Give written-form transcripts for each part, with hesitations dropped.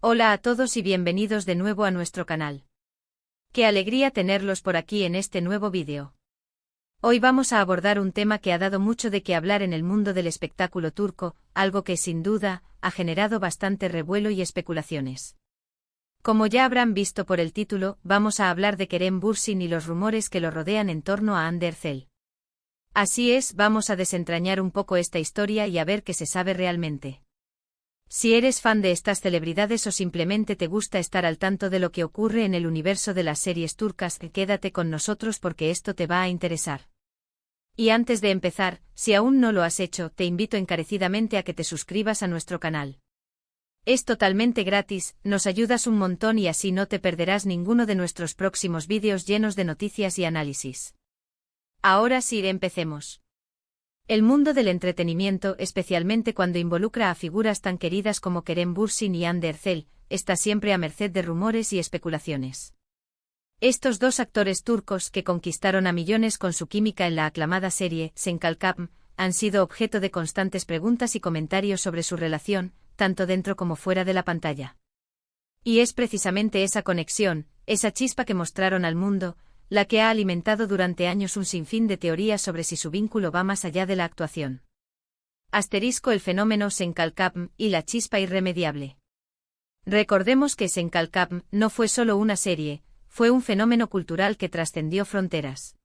Hola a todos y bienvenidos de nuevo a nuestro canal. Qué alegría tenerlos por aquí en este nuevo vídeo. Hoy vamos a abordar un tema que ha dado mucho de qué hablar en el mundo del espectáculo turco, algo que sin duda ha generado bastante revuelo y especulaciones. Como ya habrán visto por el título, vamos a hablar de Kerem Bürsin y los rumores que lo rodean en torno a Hande Erçel. Así es, vamos a desentrañar un poco esta historia y a ver qué se sabe realmente. Si eres fan de estas celebridades o simplemente te gusta estar al tanto de lo que ocurre en el universo de las series turcas, quédate con nosotros porque esto te va a interesar. Y antes de empezar, si aún no lo has hecho, te invito encarecidamente a que te suscribas a nuestro canal. Es totalmente gratis, nos ayudas un montón y así no te perderás ninguno de nuestros próximos vídeos llenos de noticias y análisis. Ahora sí, empecemos. El mundo del entretenimiento, especialmente cuando involucra a figuras tan queridas como Kerem Bürsin y Hande Erçel, está siempre a merced de rumores y especulaciones. Estos dos actores turcos que conquistaron a millones con su química en la aclamada serie Senkalkam, han sido objeto de constantes preguntas y comentarios sobre su relación, tanto dentro como fuera de la pantalla. Y es precisamente esa conexión, esa chispa que mostraron al mundo, la que ha alimentado durante años un sinfín de teorías sobre si su vínculo va más allá de la actuación. El fenómeno Senkalkam y la chispa irremediable. Recordemos que Senkalkam no fue solo una serie, fue un fenómeno cultural que trascendió fronteras.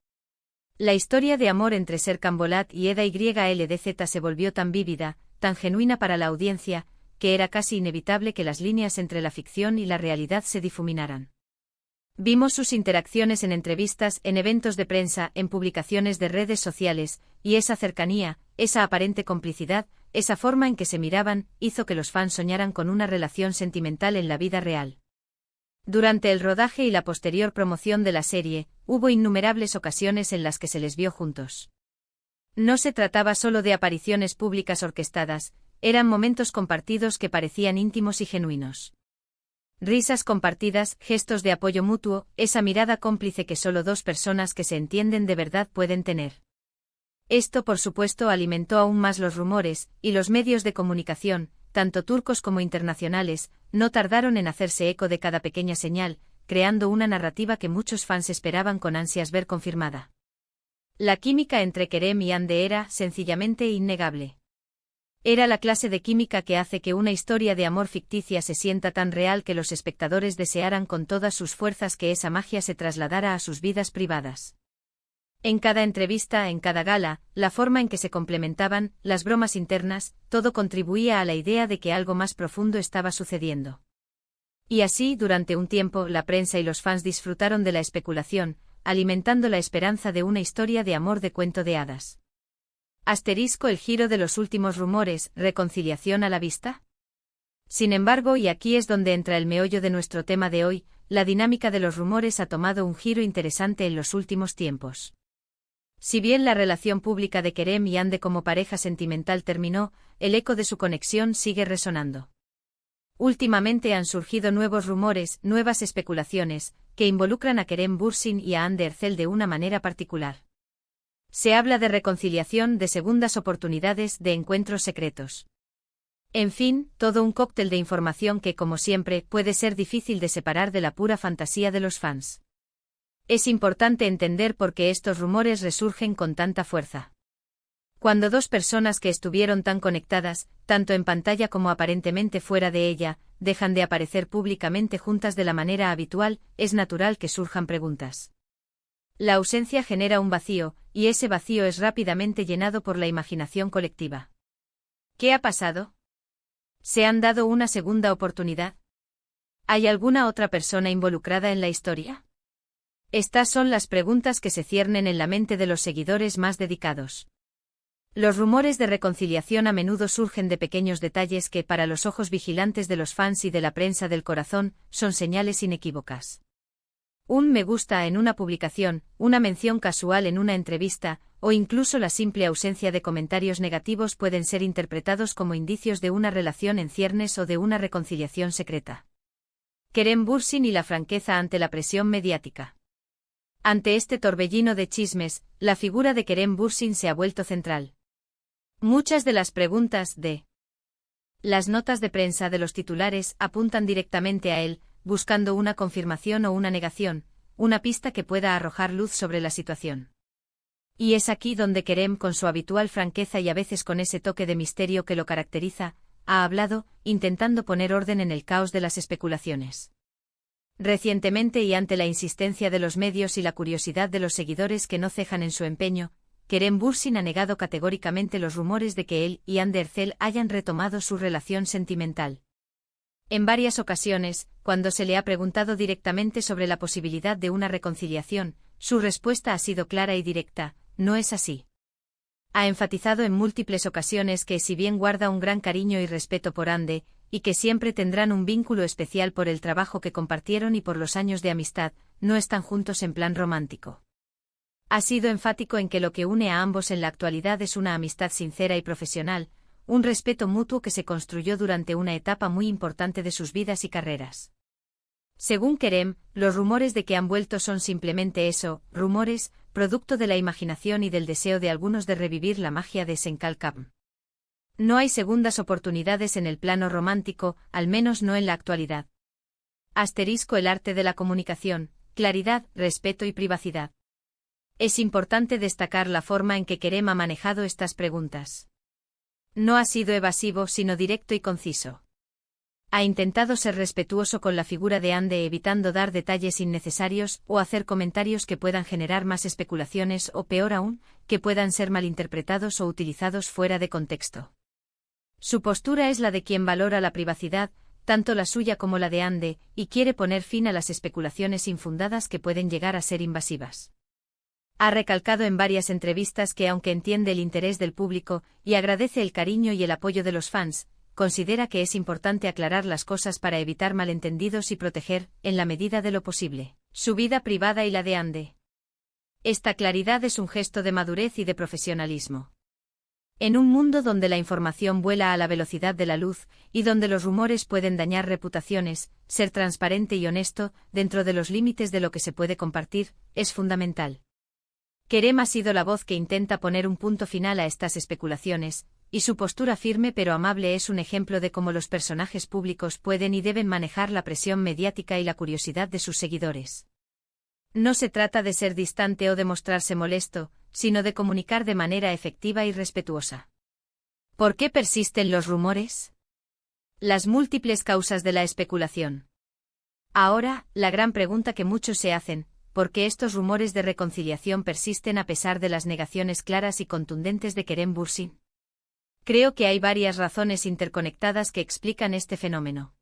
La historia de amor entre Serkan Bolat y Eda YLDZ se volvió tan vívida, tan genuina para la audiencia, que era casi inevitable que las líneas entre la ficción y la realidad se difuminaran. Vimos sus interacciones en entrevistas, en eventos de prensa, en publicaciones de redes sociales, y esa cercanía, esa aparente complicidad, esa forma en que se miraban, hizo que los fans soñaran con una relación sentimental en la vida real. Durante el rodaje y la posterior promoción de la serie, hubo innumerables ocasiones en las que se les vio juntos. No se trataba solo de apariciones públicas orquestadas, eran momentos compartidos que parecían íntimos y genuinos. Risas compartidas, gestos de apoyo mutuo, esa mirada cómplice que solo dos personas que se entienden de verdad pueden tener. Esto por supuesto alimentó aún más los rumores, y los medios de comunicación, tanto turcos como internacionales, no tardaron en hacerse eco de cada pequeña señal, creando una narrativa que muchos fans esperaban con ansias ver confirmada. La química entre Kerem y Hande era, sencillamente, innegable. Era la clase de química que hace que una historia de amor ficticia se sienta tan real que los espectadores desearan con todas sus fuerzas que esa magia se trasladara a sus vidas privadas. En cada entrevista, en cada gala, la forma en que se complementaban, las bromas internas, todo contribuía a la idea de que algo más profundo estaba sucediendo. Y así, durante un tiempo, la prensa y los fans disfrutaron de la especulación, alimentando la esperanza de una historia de amor de cuento de hadas. El giro de los últimos rumores, ¿reconciliación a la vista? Sin embargo, y aquí es donde entra el meollo de nuestro tema de hoy, la dinámica de los rumores ha tomado un giro interesante en los últimos tiempos. Si bien la relación pública de Kerem y Hande como pareja sentimental terminó, el eco de su conexión sigue resonando. Últimamente han surgido nuevos rumores, nuevas especulaciones, que involucran a Kerem Bürsin y a Hande Erçel de una manera particular. Se habla de reconciliación, de segundas oportunidades, de encuentros secretos. En fin, todo un cóctel de información que, como siempre, puede ser difícil de separar de la pura fantasía de los fans. Es importante entender por qué estos rumores resurgen con tanta fuerza. Cuando dos personas que estuvieron tan conectadas, tanto en pantalla como aparentemente fuera de ella, dejan de aparecer públicamente juntas de la manera habitual, es natural que surjan preguntas. La ausencia genera un vacío, y ese vacío es rápidamente llenado por la imaginación colectiva. ¿Qué ha pasado? ¿Se han dado una segunda oportunidad? ¿Hay alguna otra persona involucrada en la historia? Estas son las preguntas que se ciernen en la mente de los seguidores más dedicados. Los rumores de reconciliación a menudo surgen de pequeños detalles que, para los ojos vigilantes de los fans y de la prensa del corazón, son señales inequívocas. Un me gusta en una publicación, una mención casual en una entrevista, o incluso la simple ausencia de comentarios negativos pueden ser interpretados como indicios de una relación en ciernes o de una reconciliación secreta. Kerem Bürsin y la franqueza ante la presión mediática. Ante este torbellino de chismes, la figura de Kerem Bürsin se ha vuelto central. Muchas de las preguntas de Las notas de prensa de los titulares apuntan directamente a él, buscando una confirmación o una negación, una pista que pueda arrojar luz sobre la situación. Y es aquí donde Kerem, con su habitual franqueza y a veces con ese toque de misterio que lo caracteriza, ha hablado, intentando poner orden en el caos de las especulaciones. Recientemente, y ante la insistencia de los medios y la curiosidad de los seguidores que no cejan en su empeño, Kerem Bürsin ha negado categóricamente los rumores de que él y Hande Erçel hayan retomado su relación sentimental. En varias ocasiones, cuando se le ha preguntado directamente sobre la posibilidad de una reconciliación, su respuesta ha sido clara y directa: no es así. Ha enfatizado en múltiples ocasiones que, si bien guarda un gran cariño y respeto por Hande, y que siempre tendrán un vínculo especial por el trabajo que compartieron y por los años de amistad, no están juntos en plan romántico. Ha sido enfático en que lo que une a ambos en la actualidad es una amistad sincera y profesional, un respeto mutuo que se construyó durante una etapa muy importante de sus vidas y carreras. Según Kerem, los rumores de que han vuelto son simplemente eso, rumores, producto de la imaginación y del deseo de algunos de revivir la magia de Senkalkam. No hay segundas oportunidades en el plano romántico, al menos no en la actualidad. El arte de la comunicación, claridad, respeto y privacidad. Es importante destacar la forma en que Kerem ha manejado estas preguntas. No ha sido evasivo, sino directo y conciso. Ha intentado ser respetuoso con la figura de Hande, evitando dar detalles innecesarios o hacer comentarios que puedan generar más especulaciones o, peor aún, que puedan ser malinterpretados o utilizados fuera de contexto. Su postura es la de quien valora la privacidad, tanto la suya como la de Hande, y quiere poner fin a las especulaciones infundadas que pueden llegar a ser invasivas. Ha recalcado en varias entrevistas que, aunque entiende el interés del público y agradece el cariño y el apoyo de los fans, considera que es importante aclarar las cosas para evitar malentendidos y proteger, en la medida de lo posible, su vida privada y la de Hande. Esta claridad es un gesto de madurez y de profesionalismo. En un mundo donde la información vuela a la velocidad de la luz, y donde los rumores pueden dañar reputaciones, ser transparente y honesto, dentro de los límites de lo que se puede compartir, es fundamental. Kerem ha sido la voz que intenta poner un punto final a estas especulaciones, y su postura firme pero amable es un ejemplo de cómo los personajes públicos pueden y deben manejar la presión mediática y la curiosidad de sus seguidores. No se trata de ser distante o de mostrarse molesto, sino de comunicar de manera efectiva y respetuosa. ¿Por qué persisten los rumores? Las múltiples causas de la especulación. Ahora, la gran pregunta que muchos se hacen: ¿por qué estos rumores de reconciliación persisten a pesar de las negaciones claras y contundentes de Kerem Bürsin? Creo que hay varias razones interconectadas que explican este fenómeno.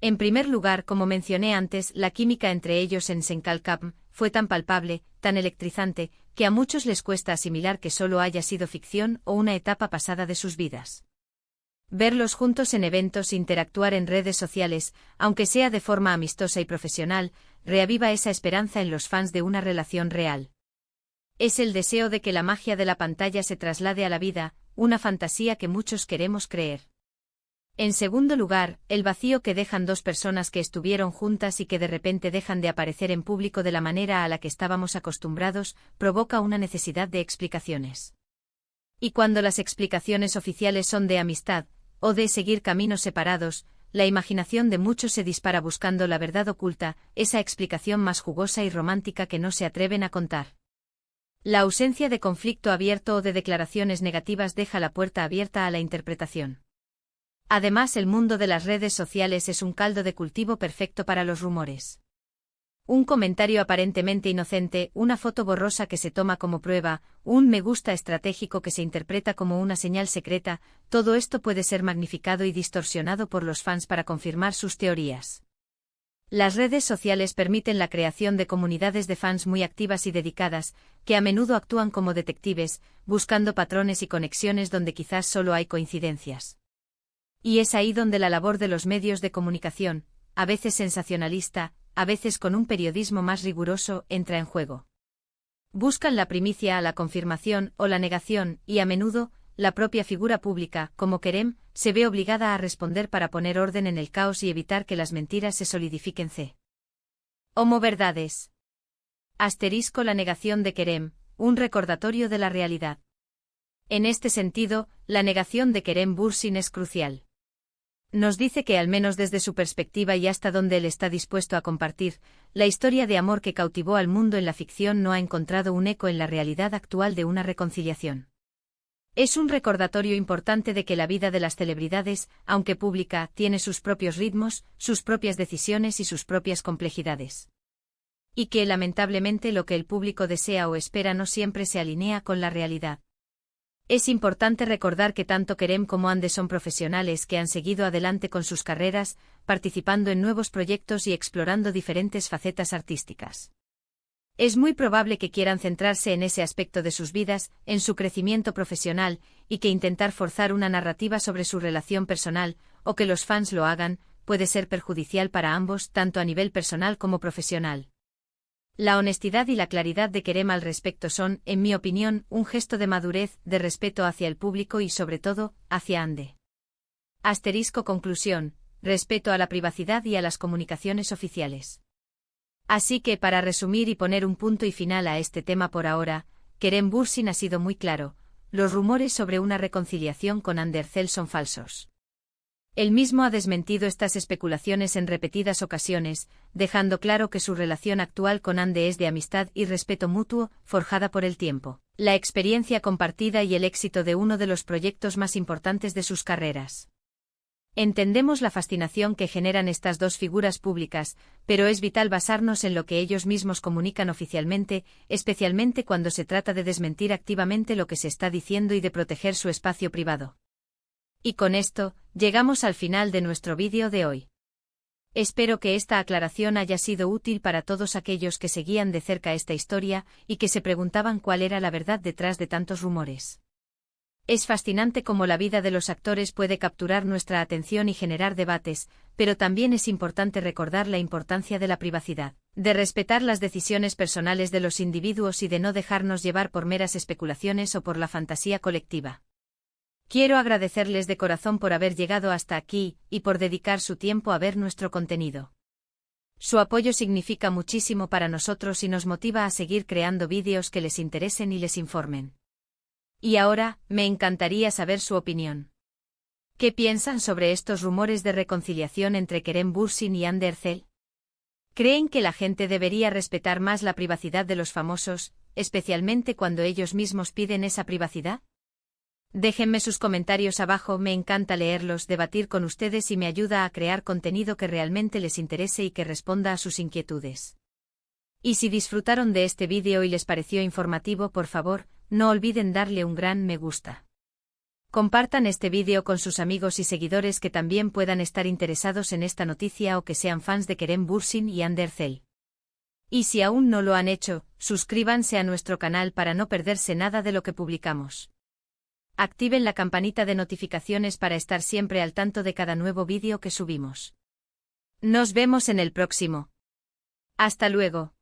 En primer lugar, como mencioné antes, la química entre ellos en Senkalkam fue tan palpable, tan electrizante, que a muchos les cuesta asimilar que solo haya sido ficción o una etapa pasada de sus vidas. Verlos juntos en eventos e interactuar en redes sociales, aunque sea de forma amistosa y profesional, reaviva esa esperanza en los fans de una relación real. Es el deseo de que la magia de la pantalla se traslade a la vida, una fantasía que muchos queremos creer. En segundo lugar, el vacío que dejan dos personas que estuvieron juntas y que de repente dejan de aparecer en público de la manera a la que estábamos acostumbrados, provoca una necesidad de explicaciones. Y cuando las explicaciones oficiales son de amistad, o de seguir caminos separados, la imaginación de muchos se dispara buscando la verdad oculta, esa explicación más jugosa y romántica que no se atreven a contar. La ausencia de conflicto abierto o de declaraciones negativas deja la puerta abierta a la interpretación. Además, el mundo de las redes sociales es un caldo de cultivo perfecto para los rumores. Un comentario aparentemente inocente, una foto borrosa que se toma como prueba, un me gusta estratégico que se interpreta como una señal secreta, todo esto puede ser magnificado y distorsionado por los fans para confirmar sus teorías. Las redes sociales permiten la creación de comunidades de fans muy activas y dedicadas, que a menudo actúan como detectives, buscando patrones y conexiones donde quizás solo hay coincidencias. Y es ahí donde la labor de los medios de comunicación, a veces sensacionalista, a veces con un periodismo más riguroso, entra en juego. Buscan la primicia a la confirmación o la negación, y a menudo, la propia figura pública, como Kerem, se ve obligada a responder para poner orden en el caos y evitar que las mentiras se solidifiquen. Homo verdades. La negación de Kerem, un recordatorio de la realidad. En este sentido, la negación de Kerem Bürsin es crucial. nos dice que al menos desde su perspectiva y hasta donde él está dispuesto a compartir, la historia de amor que cautivó al mundo en la ficción no ha encontrado un eco en la realidad actual de una reconciliación. Es un recordatorio importante de que la vida de las celebridades, aunque pública, tiene sus propios ritmos, sus propias decisiones y sus propias complejidades. Y que, lamentablemente, lo que el público desea o espera no siempre se alinea con la realidad. Es importante recordar que tanto Kerem como Hande son profesionales que han seguido adelante con sus carreras, participando en nuevos proyectos y explorando diferentes facetas artísticas. Es muy probable que quieran centrarse en ese aspecto de sus vidas, en su crecimiento profesional, y que intentar forzar una narrativa sobre su relación personal, o que los fans lo hagan, puede ser perjudicial para ambos, tanto a nivel personal como profesional. La honestidad y la claridad de Kerem al respecto son, en mi opinión, un gesto de madurez, de respeto hacia el público y sobre todo, hacia Hande. Conclusión, respeto a la privacidad y a las comunicaciones oficiales. Así que para resumir y poner un punto y final a este tema por ahora, Kerem Bürsin ha sido muy claro, los rumores sobre una reconciliación con Hande Erçel son falsos. Él mismo ha desmentido estas especulaciones en repetidas ocasiones, dejando claro que su relación actual con Hande es de amistad y respeto mutuo, forjada por el tiempo, la experiencia compartida y el éxito de uno de los proyectos más importantes de sus carreras. Entendemos la fascinación que generan estas dos figuras públicas, pero es vital basarnos en lo que ellos mismos comunican oficialmente, especialmente cuando se trata de desmentir activamente lo que se está diciendo y de proteger su espacio privado. Y con esto, llegamos al final de nuestro vídeo de hoy. Espero que esta aclaración haya sido útil para todos aquellos que seguían de cerca esta historia y que se preguntaban cuál era la verdad detrás de tantos rumores. Es fascinante cómo la vida de los actores puede capturar nuestra atención y generar debates, pero también es importante recordar la importancia de la privacidad, de respetar las decisiones personales de los individuos y de no dejarnos llevar por meras especulaciones o por la fantasía colectiva. Quiero agradecerles de corazón por haber llegado hasta aquí, y por dedicar su tiempo a ver nuestro contenido. Su apoyo significa muchísimo para nosotros y nos motiva a seguir creando vídeos que les interesen y les informen. Y ahora, me encantaría saber su opinión. ¿Qué piensan sobre estos rumores de reconciliación entre Kerem Bürsin y Hande Erçel? ¿Creen que la gente debería respetar más la privacidad de los famosos, especialmente cuando ellos mismos piden esa privacidad? Déjenme sus comentarios abajo, me encanta leerlos, debatir con ustedes y me ayuda a crear contenido que realmente les interese y que responda a sus inquietudes. Y si disfrutaron de este vídeo y les pareció informativo, por favor, no olviden darle un gran me gusta. Compartan este vídeo con sus amigos y seguidores que también puedan estar interesados en esta noticia o que sean fans de Kerem Bürsin y Hande Erçel. Y si aún no lo han hecho, suscríbanse a nuestro canal para no perderse nada de lo que publicamos. Activen la campanita de notificaciones para estar siempre al tanto de cada nuevo vídeo que subimos. Nos vemos en el próximo. Hasta luego.